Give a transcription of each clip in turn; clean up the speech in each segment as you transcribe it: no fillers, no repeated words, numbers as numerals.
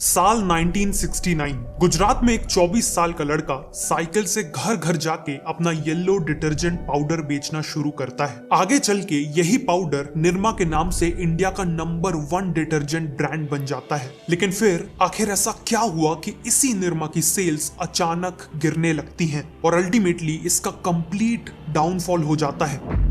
साल 1969 गुजरात में एक 24 साल का लड़का साइकिल से घर घर जाके अपना येलो डिटर्जेंट पाउडर बेचना शुरू करता है। आगे चल के यही पाउडर निरमा के नाम से इंडिया का नंबर 1 डिटर्जेंट ब्रांड बन जाता है। लेकिन फिर आखिर ऐसा क्या हुआ कि इसी निरमा की सेल्स अचानक गिरने लगती हैं और अल्टीमेटली इसका कंप्लीट डाउनफॉल हो जाता है।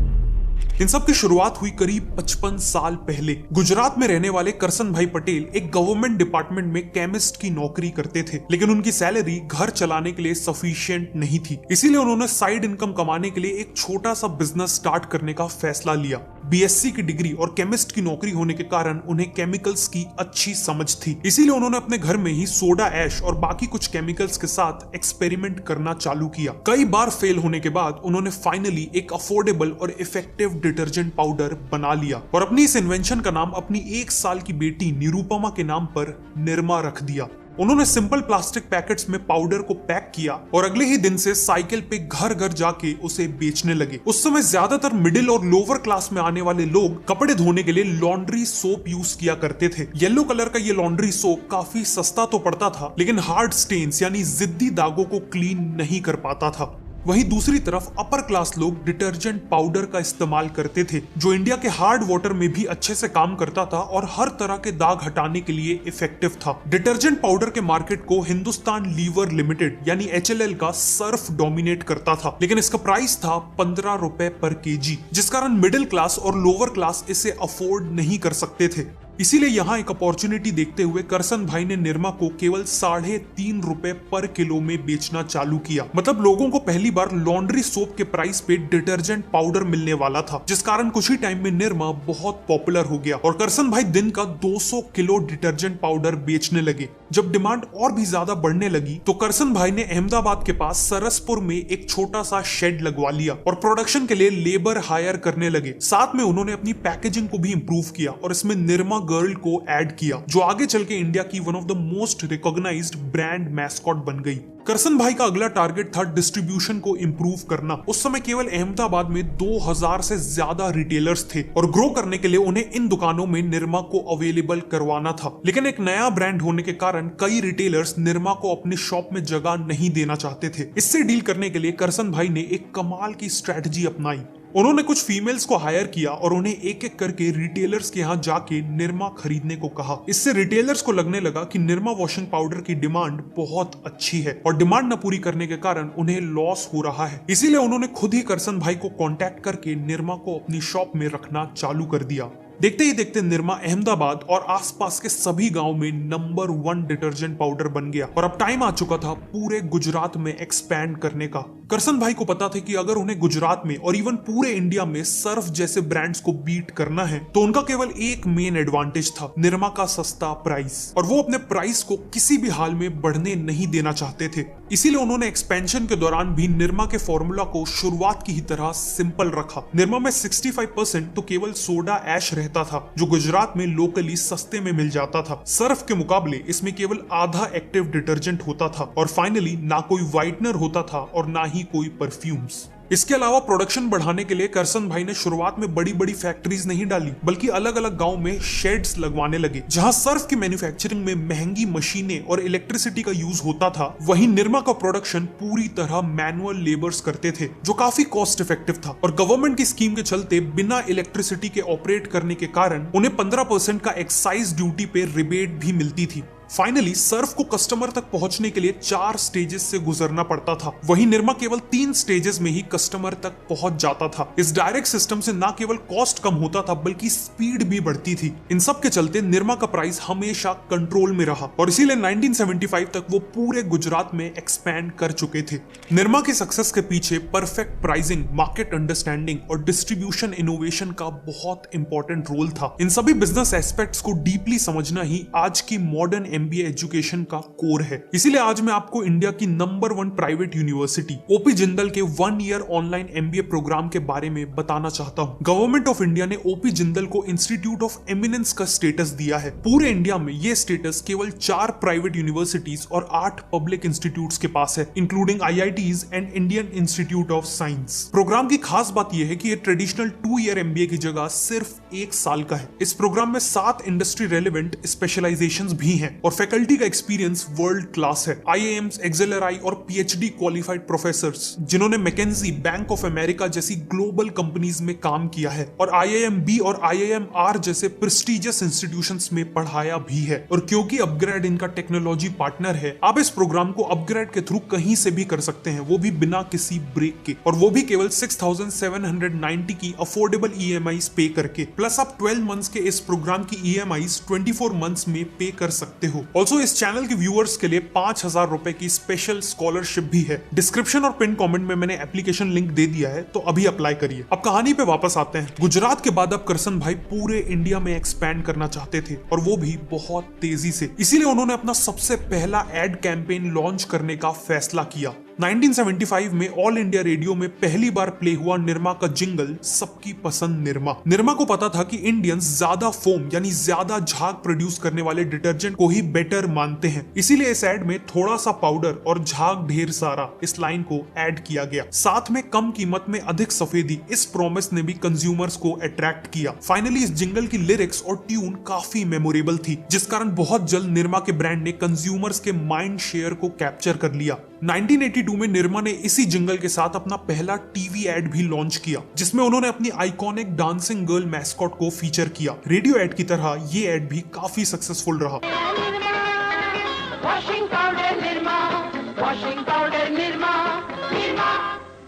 इन सब की शुरुआत हुई करीब 55 साल पहले। गुजरात में रहने वाले करसन भाई पटेल एक गवर्नमेंट डिपार्टमेंट में केमिस्ट की नौकरी करते थे, लेकिन उनकी सैलरी घर चलाने के लिए सफिशिएंट नहीं थी। इसीलिए उन्होंने साइड इनकम कमाने के लिए एक छोटा सा बिजनेस स्टार्ट करने का फैसला लिया। बीएससी की डिग्री और केमिस्ट की नौकरी होने के कारण उन्हें केमिकल्स की अच्छी समझ थी। इसीलिए उन्होंने अपने घर में ही सोडा ऐश और बाकी कुछ केमिकल्स के साथ एक्सपेरिमेंट करना चालू किया। कई बार फेल होने के बाद उन्होंने फाइनली एक अफोर्डेबल और इफेक्टिव डिटर्जेंट पाउडर बना लिया और अपनी इस इन्वेंशन का नाम अपनी 1 साल की बेटी निरुपमा के नाम पर निरमा रख दिया। उन्होंने सिंपल प्लास्टिक पैकेट्स में पाउडर को पैक किया और अगले ही दिन से साइकिल पे घर घर जाके उसे बेचने लगे। उस समय ज्यादातर मिडिल और लोअर क्लास में आने वाले लोग कपड़े धोने के लिए लॉन्ड्री सोप यूज किया करते थे। येलो कलर का ये लॉन्ड्री सोप काफी सस्ता तो पड़ता था, लेकिन हार्ड स्टेन्स यानी जिद्दी दागों को क्लीन नहीं कर पाता था। वहीं दूसरी तरफ अपर क्लास लोग डिटर्जेंट पाउडर का इस्तेमाल करते थे, जो इंडिया के हार्ड वाटर में भी अच्छे से काम करता था और हर तरह के दाग हटाने के लिए इफेक्टिव था। डिटर्जेंट पाउडर के मार्केट को हिंदुस्तान लीवर लिमिटेड यानी HLL का सर्फ डोमिनेट करता था, लेकिन इसका प्राइस था 15 रुपए पर केजी, जिस कारण मिडिल क्लास और लोअर क्लास इसे अफोर्ड नहीं कर सकते थे। इसीलिए यहाँ एक अपॉर्चुनिटी देखते हुए करसन भाई ने निरमा को केवल 3.5 रुपए पर किलो में बेचना चालू किया। मतलब लोगों को पहली बार लॉन्ड्री सोप के प्राइस पे डिटर्जेंट पाउडर मिलने वाला था, जिस कारण कुछ ही टाइम में निरमा बहुत पॉपुलर हो गया और करसन भाई दिन का 200 किलो डिटर्जेंट पाउडर बेचने लगे। जब डिमांड और भी ज्यादा बढ़ने लगी तो करसन भाई ने अहमदाबाद के पास सरसपुर में एक छोटा सा शेड लगवा लिया और प्रोडक्शन के लिए लेबर हायर करने लगे। साथ में उन्होंने अपनी पैकेजिंग को भी इंप्रूव किया और इसमें निरमा गर्ल को ऐड किया, जो आगे चल के इंडिया की one of the most recognised brand mascot बन गई। करसन भाई का अगला टारगेट था डिस्ट्रीब्यूशन को इंप्रूव करना। उस समय केवल अहमदाबाद में 2000 से ज्यादा रिटेलर्स थे और ग्रो करने के लिए उन्हें इन दुकानों में निरमा को अवेलेबल करवाना था। लेकिन एक नया ब्रांड होने के कारण कई रिटेलर्स निरमा को अपनी शॉप में जगह नहीं देना चाहते थे। इससे डील करने के लिए करसन भाई ने एक कमाल की स्ट्रेटजी अपनाई। उन्होंने कुछ फीमेल्स को हायर किया और उन्हें एक एक करके रिटेलर्स के यहाँ जाके निरमा खरीदने को कहा। इससे रिटेलर्स को लगने लगा कि निरमा वॉशिंग पाउडर की डिमांड बहुत अच्छी है और डिमांड न पूरी करने के कारण उन्हें लॉस हो रहा है। इसीलिए उन्होंने खुद ही करसन भाई को कांटेक्ट करके निरमा को अपनी शॉप में रखना चालू कर दिया। देखते ही देखते निरमा अहमदाबाद और आसपास के सभी गांव में नंबर 1 डिटर्जेंट पाउडर बन गया और अब टाइम आ चुका था पूरे गुजरात में एक्सपैंड करने का। करसन भाई को पता था कि अगर उन्हें गुजरात में और इवन पूरे इंडिया में सर्फ जैसे ब्रांड्स को बीट करना है तो उनका केवल एक मेन एडवांटेज था, निरमा का सस्ता प्राइस, और वो अपने प्राइस को किसी भी हाल में बढ़ने नहीं देना चाहते थे। इसीलिए उन्होंने एक्सपेंशन के दौरान भी निरमा के फॉर्मूला को शुरुआत की ही तरह सिंपल रखा। निरमा में 65% तो केवल सोडा ऐश रहता था, जो गुजरात में लोकली सस्ते में मिल जाता था। सर्फ के मुकाबले इसमें केवल आधा एक्टिव डिटर्जेंट होता था और फाइनली ना कोई व्हाइटनर होता था और ना ही कोई परफ्यूम्स। इसके अलावा प्रोडक्शन बढ़ाने के लिए करसन भाई ने शुरुआत में बड़ी बड़ी फैक्ट्रीज नहीं डाली, बल्कि अलग अलग गांव में शेड्स लगवाने लगे, जहां सर्फ की मैन्युफैक्चरिंग में महंगी मशीनें और इलेक्ट्रिसिटी का यूज होता था। वहीं निरमा का प्रोडक्शन पूरी तरह मैनुअल लेबर्स करते थे, जो काफी कॉस्ट इफेक्टिव था और गवर्नमेंट की स्कीम के चलते बिना इलेक्ट्रिसिटी के ऑपरेट करने के कारण उन्हें 15% का एक्साइज ड्यूटी पे रिबेट भी मिलती थी। फाइनली सर्फ को कस्टमर तक पहुंचने के लिए 4 स्टेजेस से गुजरना पड़ता था, वहीं निरमा केवल 3 स्टेजेस में ही कस्टमर तक पहुंच जाता था। इस डायरेक्ट सिस्टम से ना केवल कॉस्ट कम होता था बल्कि स्पीड भी बढ़ती थी। इन सब के चलते निरमा का प्राइस हमेशा कंट्रोल में रहा और इसीलिए 1975 तक वो पूरे गुजरात में एक्सपैंड कर चुके थे। निरमा की सक्सेस के पीछे परफेक्ट प्राइसिंग, मार्केट अंडरस्टैंडिंग और डिस्ट्रीब्यूशन इनोवेशन का बहुत इंपॉर्टेंट रोल था। इन सभी बिजनेस एस्पेक्ट्स को डीपली समझना ही आज की मॉडर्न MBA एजुकेशन का कोर है। इसीलिए आज मैं आपको इंडिया की number 1 private university OP Jindal के 1 ईयर ऑनलाइन MBA प्रोग्राम के बारे में बताना चाहता हूँ। गवर्नमेंट ऑफ इंडिया ने OP जिंदल को इंस्टीट्यूट ऑफ एमिनेंस का स्टेटस दिया है। पूरे इंडिया में ये स्टेटस केवल 4 प्राइवेट यूनिवर्सिटीज और 8 पब्लिक इंस्टीट्यूट्स के पास है, including IITs and Indian Institute of Science. Programme की खास बात यह है कि ये ट्रेडिशनल 2 ईयर MBA की जगह सिर्फ 1 साल का है। इस प्रोग्राम में 7 इंडस्ट्री रेलेवेंट स्पेशलाइजेशंस भी हैं और और फैकल्टी का एक्सपीरियंस वर्ल्ड क्लास है। IIMs, XLRI और PhD क्वालिफाइड प्रोफेसर्स जिन्होंने मैकेंजी, बैंक ऑफ अमेरिका जैसी ग्लोबल कंपनीज में काम किया है और IIMB और IIMR जैसे प्रेस्टिजियस इंस्टीट्यूशंस में पढ़ाया भी है। और क्योंकि अपग्रेड इनका टेक्नोलॉजी पार्टनर है, आप इस प्रोग्राम को अपग्रेड के थ्रू कहीं से भी कर सकते हैं, वो भी बिना किसी ब्रेक के, और वो भी केवल 6,790 की अफोर्डेबल EMIs पे करके। प्लस आप 12 मंथ्स के इस प्रोग्राम की EMIs 24 मंथ्स में पे कर सकते हो। ऑल्सो इस चैनल के व्यूअर्स के लिए 5,000 रुपए की स्पेशल स्कॉलरशिप भी है। डिस्क्रिप्शन और पिन कमेंट में मैंने एप्लीकेशन लिंक दे दिया है, तो अभी अप्लाई करिए। अब कहानी पे वापस आते हैं। गुजरात के बाद अब करसन भाई पूरे इंडिया में एक्सपैंड करना चाहते थे, और वो भी बहुत तेजी से। इसीलिए उन्होंने अपना सबसे पहला एड कैंपेन लॉन्च करने का फैसला किया। 1975 में ऑल इंडिया रेडियो में पहली बार प्ले हुआ निरमा का जिंगल सबकी पसंद निरमा। निरमा को पता था कि इंडियंस ज्यादा फोम यानी ज्यादा झाग प्रोड्यूस करने वाले डिटर्जेंट को ही बेटर मानते हैं, इसीलिए इस एड में थोड़ा सा पाउडर और झाग ढेर सारा इस लाइन को ऐड किया गया। साथ में कम कीमत में अधिक सफेदी, इस प्रॉमिस ने भी कंज्यूमर्स को अट्रैक्ट किया। फाइनली इस जिंगल की लिरिक्स और ट्यून काफी मेमोरेबल थी, जिस कारण बहुत जल्द निरमा के ब्रांड ने कंज्यूमर्स के माइंड शेयर को कैप्चर कर लिया। 1982 में निरमा ने इसी जिंगल के साथ अपना पहला टीवी एड भी लॉन्च किया, जिसमें उन्होंने अपनी आइकॉनिक डांसिंग गर्ल मैस्कॉट को फीचर किया। रेडियो एड की तरह ये एड भी काफी सक्सेसफुल रहा।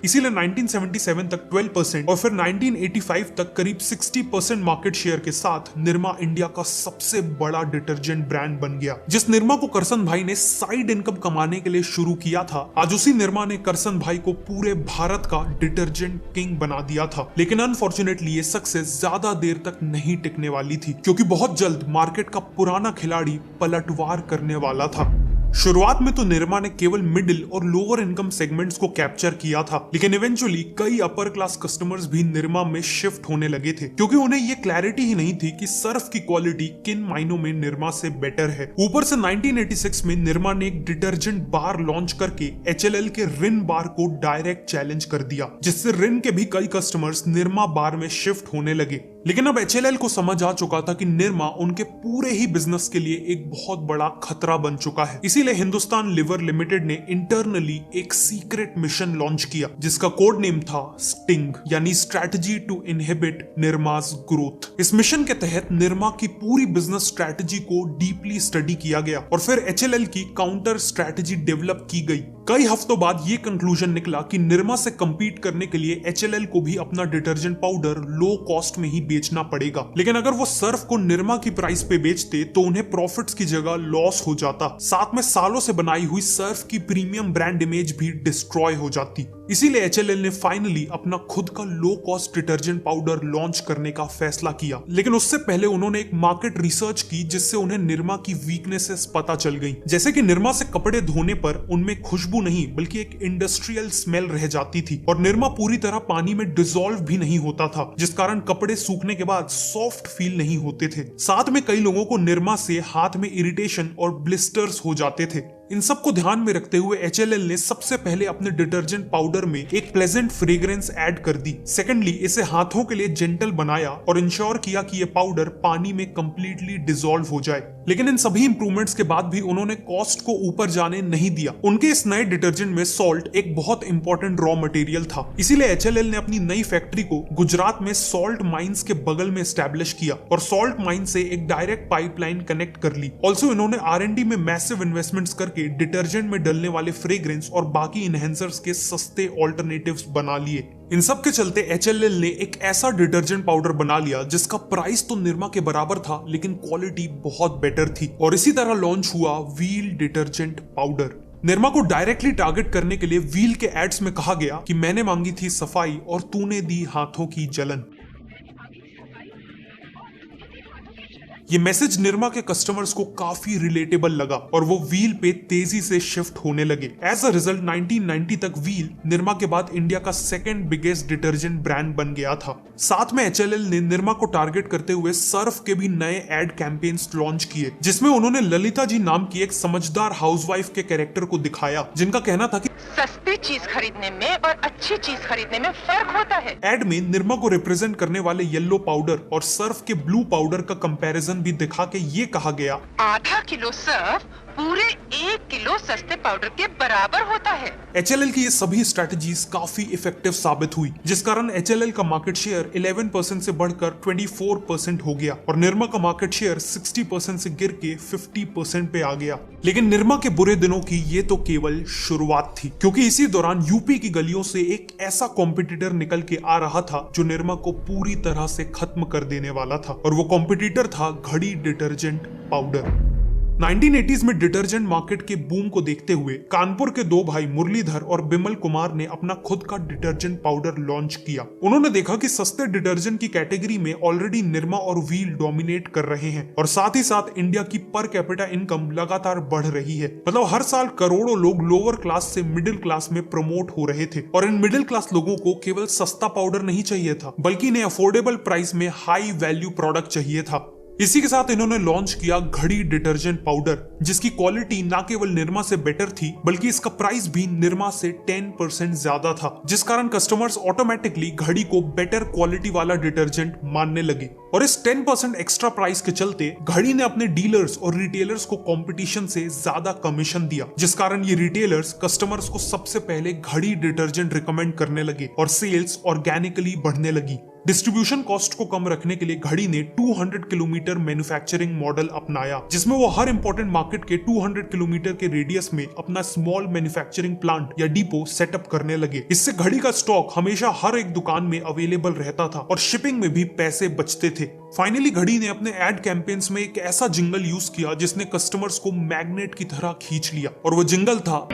इसीलिए 1977 तक 12% और फिर 1985 तक करीब 60% मार्केट शेयर के साथ निरमा इंडिया का सबसे बड़ा डिटर्जेंट ब्रांड बन गया। जिस निरमा को करसन भाई ने साइड इनकम कमाने के लिए शुरू किया था, आज उसी निरमा ने करसन भाई को पूरे भारत का डिटर्जेंट किंग बना दिया था। लेकिन अनफॉर्चुनेटली ये सक्सेस ज्यादा देर तक नहीं टिकने वाली थी, क्योंकि बहुत जल्द मार्केट का पुराना खिलाड़ी पलटवार करने वाला था। शुरुआत में तो निरमा ने केवल मिडिल और लोअर इनकम सेगमेंट्स को कैप्चर किया था, लेकिन इवेंचुअली कई अपर क्लास कस्टमर्स भी निरमा में शिफ्ट होने लगे थे, क्योंकि उन्हें ये क्लैरिटी ही नहीं थी कि सर्फ की क्वालिटी किन मायनों में निरमा से बेटर है। ऊपर से 1986 में निरमा ने एक डिटर्जेंट बार लॉन्च करके HLL के रिन बार को डायरेक्ट चैलेंज कर दिया, जिससे रिन के भी कई कस्टमर्स निरमा बार में शिफ्ट होने लगे। लेकिन अब HLL को समझ आ चुका था कि निरमा उनके पूरे ही बिजनेस के लिए एक बहुत बड़ा खतरा बन चुका है। इसीलिए हिंदुस्तान लिवर लिमिटेड ने इंटरनली एक सीक्रेट मिशन लॉन्च किया, जिसका कोड नेम था स्टिंग, यानी स्ट्रैटेजी टू इनहिबिट निरमास ग्रोथ। इस मिशन के तहत निरमा की पूरी बिजनेस स्ट्रैटेजी को डीपली स्टडी किया गया और फिर HLL की काउंटर स्ट्रैटेजी डेवलप की गई। कई हफ्तों बाद ये कंक्लूजन निकला कि निरमा से कंपीट करने के लिए HLL को भी अपना डिटर्जेंट पाउडर लो कॉस्ट में ही बेचना पड़ेगा। लेकिन अगर वो सर्फ को निरमा की प्राइस पे बेचते तो उन्हें प्रॉफिट्स की जगह लॉस हो जाता, साथ में सालों से बनाई हुई सर्फ की प्रीमियम ब्रांड इमेज भी डिस्ट्रॉय हो जाती। इसीलिए HLL ने फाइनली अपना खुद का low cost detergent powder launch करने का फैसला किया। लेकिन उससे पहले उन्होंने एक मार्केट रिसर्च की, जिससे उन्हें निरमा की वीकनेसेस पता चल गई। जैसे कि निरमा से कपड़े धोने पर उनमें खुशबू नहीं बल्कि एक इंडस्ट्रियल स्मेल रह जाती थी, और निरमा पूरी तरह पानी में डिसॉल्व भी नहीं होता था, जिस कारण कपड़े सूखने के बाद सॉफ्ट फील नहीं होते थे। साथ में कई लोगों को निरमा से हाथ में इरिटेशन और ब्लिस्टर्स हो जाते थे। इन सब को ध्यान में रखते हुए HLL ने सबसे पहले अपने डिटर्जेंट पाउडर में एक प्लेजेंट फ्रेग्रेंस ऐड कर दी। सेकेंडली, इसे हाथों के लिए जेंटल बनाया और इंश्योर किया कि ये पाउडर पानी में कंप्लीटली डिसॉल्व हो जाए। लेकिन इन सभी इंप्रूवमेंट्स के बाद भी उन्होंने कॉस्ट को ऊपर जाने नहीं दिया। उनके इस नए डिटर्जेंट में सॉल्ट एक बहुत इंपॉर्टेंट रॉ मटेरियल था। इसीलिए HLL ने अपनी नई फैक्ट्री को गुजरात में सॉल्ट माइंस के बगल में एस्टैब्लिश किया और सॉल्ट माइन से एक डायरेक्ट पाइपलाइन कनेक्ट कर ली। ऑल्सो इन्होंने R&D में मैसिव इन्वेस्टमेंट्स करके डिटर्जेंट में डलने वाले फ्रेग्रेंस और बाकी इनहेंसर्स के सस्ते ऑल्टरनेटिव्स बना लिए। इन सब के चलते HLL ने एक ऐसा डिटर्जेंट पाउडर बना लिया जिसका प्राइस तो निरमा के बराबर था, लेकिन क्वालिटी बहुत बेटर थी। और इसी तरह लॉन्च हुआ व्हील डिटर्जेंट पाउडर। निरमा को डायरेक्टली टारगेट करने के लिए व्हील के एड्स में कहा गया कि मैंने मांगी थी सफाई और तूने दी हाथों की जलन। ये मैसेज निरमा के कस्टमर्स को काफी रिलेटेबल लगा और वो व्हील पे तेजी से शिफ्ट होने लगे। एज अ रिजल्ट 1990 तक व्हील निरमा के बाद इंडिया का सेकंड बिगेस्ट डिटर्जेंट ब्रांड बन गया था। साथ में HLL ने निरमा को टारगेट करते हुए सर्फ के भी नए एड कैंपेन्स लॉन्च किए, जिसमें उन्होंने ललिता जी नाम की एक समझदार हाउसवाइफ के कैरेक्टर को दिखाया, जिनका कहना था कि सस्ती चीज खरीदने में और अच्छी चीज खरीदने में फर्क होता है। एड में निरमा को रिप्रेजेंट करने वाले येलो पाउडर और सर्फ के ब्लू पाउडर का कंपैरिजन भी दिखा के ये कहा गया, आधा किलो सर्फ पूरे 1 किलो सस्ते पाउडर के बराबर होता है। HLL की ये सभी स्ट्रेटजीज काफी इफेक्टिव साबित हुई, जिस कारण HLL का मार्केट शेयर 11% से बढ़कर 24% हो गया और निरमा का मार्केट शेयर 60% से गिर के 50% पे आ गया। लेकिन निरमा के बुरे दिनों की ये तो केवल शुरुआत थी, क्योंकि इसी दौरान यूपी की गलियों से एक ऐसा कॉम्पिटिटर निकल के आ रहा था जो निरमा को पूरी तरह से खत्म कर देने वाला था, और वो कॉम्पिटिटर था घड़ी डिटर्जेंट पाउडर। 1980s में डिटर्जेंट मार्केट के बूम को देखते हुए कानपुर के दो भाई मुरलीधर और बिमल कुमार ने अपना खुद का डिटर्जेंट पाउडर लॉन्च किया। उन्होंने देखा कि सस्ते डिटर्जेंट की कैटेगरी में ऑलरेडी निरमा और व्हील डोमिनेट कर रहे हैं, और साथ ही साथ इंडिया की पर कैपिटा इनकम लगातार बढ़ रही है। मतलब हर साल करोड़ों लोग लोअर क्लास से मिडिल क्लास में प्रमोट हो रहे थे, और इन मिडिल क्लास लोगों को केवल सस्ता पाउडर नहीं चाहिए था, बल्कि इन्हें अफोर्डेबल प्राइस में हाई वैल्यू प्रोडक्ट चाहिए था। इसी के साथ इन्होंने लॉन्च किया घड़ी डिटर्जेंट पाउडर, जिसकी क्वालिटी ना केवल निरमा से बेटर थी, बल्कि इसका प्राइस भी निरमा से 10% ज्यादा था, जिस कारण कस्टमर्स ऑटोमेटिकली घड़ी को बेटर क्वालिटी वाला डिटर्जेंट मानने लगे। और इस 10% एक्स्ट्रा प्राइस के चलते घड़ी ने अपने डीलर्स और रिटेलर्स को कंपटीशन से ज्यादा कमीशन दिया, जिस कारण ये रिटेलर्स कस्टमर्स को सबसे पहले घड़ी डिटर्जेंट रिकमेंड करने लगे और सेल्स ऑर्गेनिकली बढ़ने लगी। डिस्ट्रीब्यूशन कॉस्ट को कम रखने के लिए घड़ी ने 200 किलोमीटर मैन्युफैक्चरिंग मॉडल अपनाया, जिसमें वो हर इंपॉर्टेंट मार्केट के 200 किलोमीटर के रेडियस में अपना स्मॉल मैन्युफैक्चरिंग प्लांट या डिपो सेटअप करने लगे। इससे घड़ी का स्टॉक हमेशा हर एक दुकान में अवेलेबल रहता था और शिपिंग में भी पैसे बचते थे। फाइनली घड़ी ने अपने एड कैंपेन्स में एक ऐसा जिंगल यूज किया जिसने कस्टमर्स को मैग्नेट की तरह खींच लिया, और वो जिंगल था,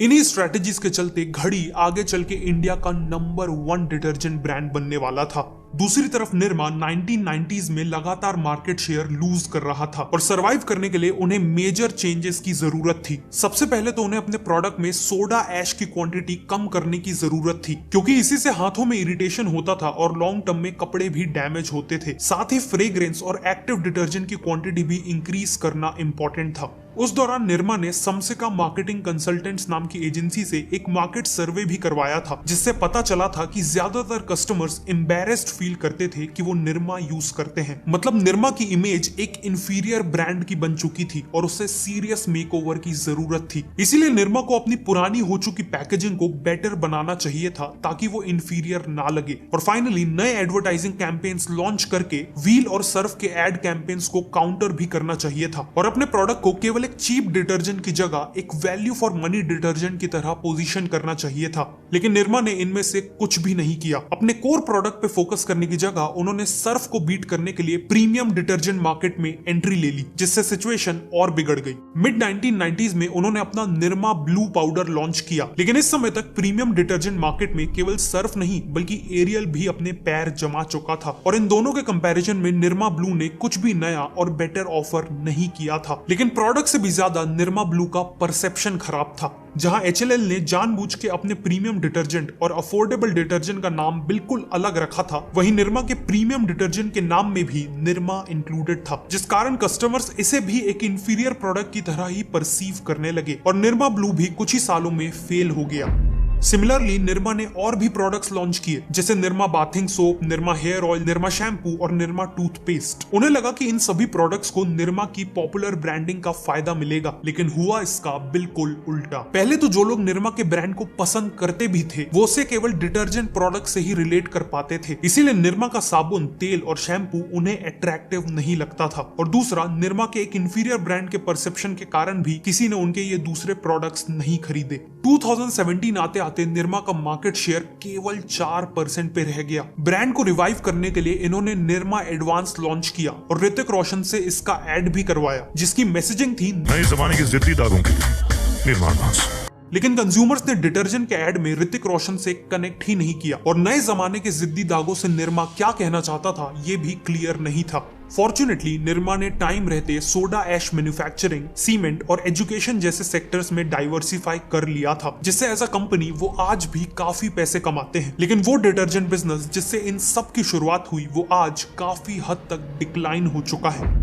इन्हीं स्ट्रेटेजीज के चलते घड़ी आगे चल के इंडिया का नंबर 1 डिटर्जेंट ब्रांड बनने वाला था। दूसरी तरफ निरमा 1990s में लगातार मार्केट शेयर लूज कर रहा था, और सरवाइव करने के लिए उन्हें मेजर चेंजेस की जरूरत थी। सबसे पहले तो उन्हें अपने प्रोडक्ट में सोडा ऐश की क्वांटिटी कम करने की जरूरत थी, क्योंकि इसी से हाथों में इरिटेशन होता था और लॉन्ग टर्म में कपड़े भी डैमेज होते थे। साथ ही फ्रेग्रेंस और एक्टिव डिटर्जेंट की क्वांटिटी भी इंक्रीज करना इंपॉर्टेंट था। उस दौरान निरमा ने समसिका मार्केटिंग कंसल्टेंट्स नाम की एजेंसी से एक मार्केट सर्वे भी करवाया था, जिससे पता चला था कि ज्यादातर कस्टमर्स एम्बैरेस्ड फील करते थे कि वो निरमा यूज करते हैं। मतलब निरमा की इमेज एक इंफीरियर ब्रांड की बन चुकी थी और उसे सीरियस मेकओवर की जरूरत थी। इसीलिए निरमा को अपनी पुरानी हो चुकी पैकेजिंग को बेटर बनाना चाहिए था, ताकि वो इंफीरियर ना लगे। और फाइनली नए एडवर्टाइजिंग कैंपेन्स लॉन्च करके व्हील और सर्फ के एड कैंपेन्स को काउंटर भी करना चाहिए था, और अपने प्रोडक्ट को केवल एक चीप डिटर्जेंट की जगह एक वैल्यू फॉर मनी डिटर्जेंट की तरह पोजीशन करना चाहिए था। लेकिन निरमा ने इनमें से कुछ भी नहीं किया। अपने कोर प्रोडक्ट पे फोकस करने की जगह उन्होंने सर्फ को बीट करने के लिए प्रीमियम डिटर्जेंट मार्केट में एंट्री ले ली, जिससे सिचुएशन और बिगड़ गई। मिड 1990s में उन्होंने अपना निरमा ब्लू पाउडर लॉन्च किया, लेकिन इस समय तक प्रीमियम डिटर्जेंट मार्केट में केवल सर्फ नहीं बल्कि एरियल भी अपने पैर जमा चुका था, और इन दोनों के कंपैरिजन में निरमा ब्लू ने कुछ भी नया और बेटर ऑफर नहीं किया था। लेकिन प्रोडक्ट से भी ज्यादा निरमा ब्लू का परसेप्शन खराब था। जहां HLL ने जानबूझ के अपने प्रीमियम डिटर्जेंट और अफोर्डेबल डिटर्जेंट का नाम बिल्कुल अलग रखा था, वहीं निरमा के प्रीमियम डिटर्जेंट के नाम में भी निरमा इंक्लूडेड था, जिस कारण कस्टमर्स इसे भी एक इंफीरियर प्रोडक्ट की तरह ही परसीव करने लगे, और निरमा ब्लू भी कुछ ही सालों में फेल हो गया। सिमिलरली निरमा ने और भी प्रोडक्ट्स लॉन्च किए, जैसे Nirma bathing soap, Nirma hair oil, Nirma shampoo और निरमा टूथपेस्ट। उन्हें लगा कि इन सभी प्रोडक्ट्स को निरमा की पॉपुलर ब्रांडिंग का फायदा मिलेगा, लेकिन हुआ इसका बिल्कुल उल्टा। पहले तो जो लोग निरमा के ब्रांड को पसंद करते भी थे, वो उसे केवल डिटर्जेंट प्रोडक्ट से ही रिलेट कर पाते थे, इसीलिए निरमा का साबुन, तेल और शैम्पू उन्हें अट्रैक्टिव नहीं लगता था। और दूसरा, निरमा के एक इंफीरियर ब्रांड के परसेप्शन के कारण भी किसी ने उनके ये दूसरे प्रोडक्ट्स नहीं खरीदे। 2017 आते निरमा का मार्केट शेयर केवल 4% पे रह गया। ब्रांड को रिवाइव करने के लिए इन्होंने निरमा एडवांस लॉन्च किया और ऋतिक रोशन से इसका एड भी करवाया, जिसकी मैसेजिंग थी नए जमाने के जिद्दी दागों के लिए निरमा एडवांस। लेकिन कंज्यूमर्स ने डिटर्जेंट के एड में ऋतिक रोशन से कनेक्ट ही नहीं किया, और नए जमाने के जिद्दी दागों से निरमा क्या कहना चाहता था ये भी क्लियर नहीं था। फॉर्चुनेटली निरमा ने टाइम रहते सोडा ऐश मैन्युफैक्चरिंग, सीमेंट और एजुकेशन जैसे सेक्टर्स में डाइवर्सिफाई कर लिया था, जिससे एज अ कंपनी वो आज भी काफी पैसे कमाते हैं। लेकिन वो डिटर्जेंट बिजनेस जिससे इन सब की शुरुआत हुई, वो आज काफी हद तक डिक्लाइन हो चुका है।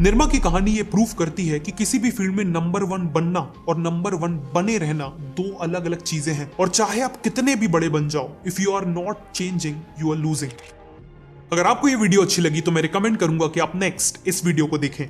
निरमा की कहानी ये प्रूव करती है कि किसी भी फील्ड में नंबर 1 बनना और नंबर 1 बने रहना दो अलग अलग चीजें हैं, और चाहे आप कितने भी बड़े बन जाओ, if you are not changing, you are losing. अगर आपको ये वीडियो अच्छी लगी तो मैं रिकमेंड करूंगा कि आप नेक्स्ट इस वीडियो को देखें।